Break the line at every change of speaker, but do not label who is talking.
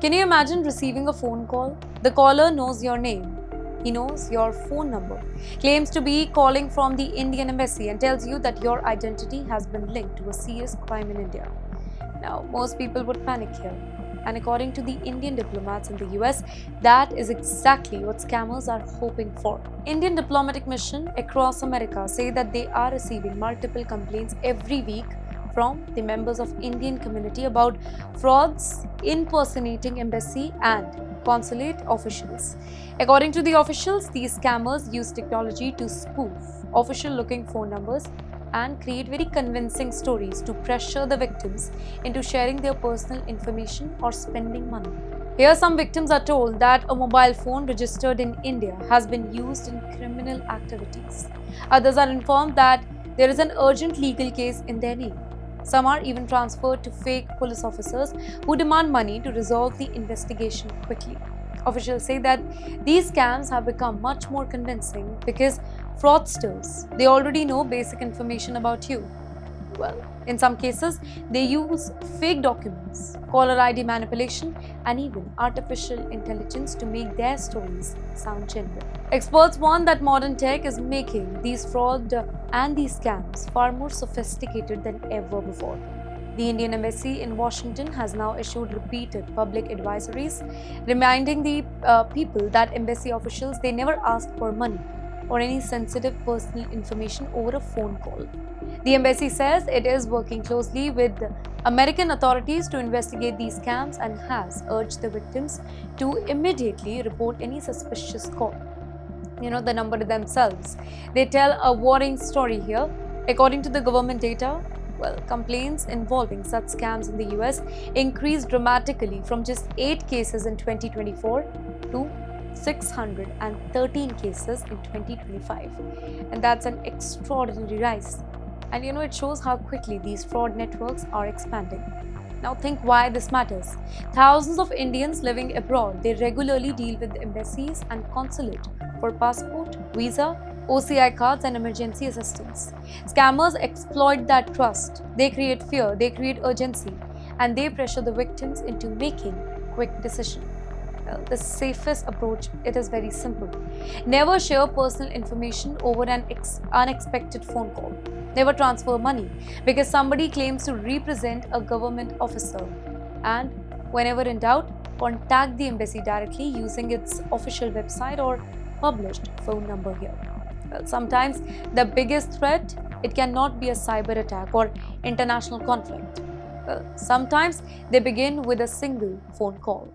Can you imagine receiving a phone call? The caller knows your name. He knows your phone number, claims to be calling from the Indian embassy and tells you that your identity has been linked to a serious crime in India. Now, most people would panic here. And according to the Indian diplomats in the US, that is exactly what scammers are hoping for. Indian diplomatic mission across America say that they are receiving multiple complaints every week from the members of Indian community about frauds impersonating embassy and consulate officials. According to the officials, these scammers use technology to spoof official-looking phone numbers and create very convincing stories to pressure the victims into sharing their personal information or spending money. Here, some victims are told that a mobile phone registered in India has been used in criminal activities. Others are informed that there is an urgent legal case in their name. Some are even transferred to fake police officers who demand money to resolve the investigation quickly. Officials say that these scams have become much more convincing because fraudsters, they already know basic information about you. Well, in some cases, they use fake documents, caller ID manipulation, and even artificial intelligence to make their stories sound genuine. Experts warn that modern tech is making these fraud and these scams far more sophisticated than ever before. The Indian Embassy in Washington has now issued repeated public advisories reminding the people that embassy officials they never ask for money or any sensitive personal information over a phone call. The embassy says it is working closely with American authorities to investigate these scams and has urged the victims to immediately report any suspicious call. The number themselves. They tell a worrying story here. According to the government data, complaints involving such scams in the US increased dramatically from just 8 cases in 2024 to 613 cases in 2025. And that's an extraordinary rise. And it shows how quickly these fraud networks are expanding. Now think why this matters. Thousands of Indians living abroad, they regularly deal with embassies and consulate for passport, visa, OCI cards and emergency assistance. Scammers exploit that trust. They create fear, they create urgency, and they pressure the victims into making quick decisions. The safest approach, it is very simple. Never share personal information over an unexpected phone call. Never transfer money because somebody claims to represent a government officer. And whenever in doubt, contact the embassy directly using its official website or published phone number here. Sometimes the biggest threat, it cannot be a cyber attack or international conflict. Sometimes they begin with a single phone call.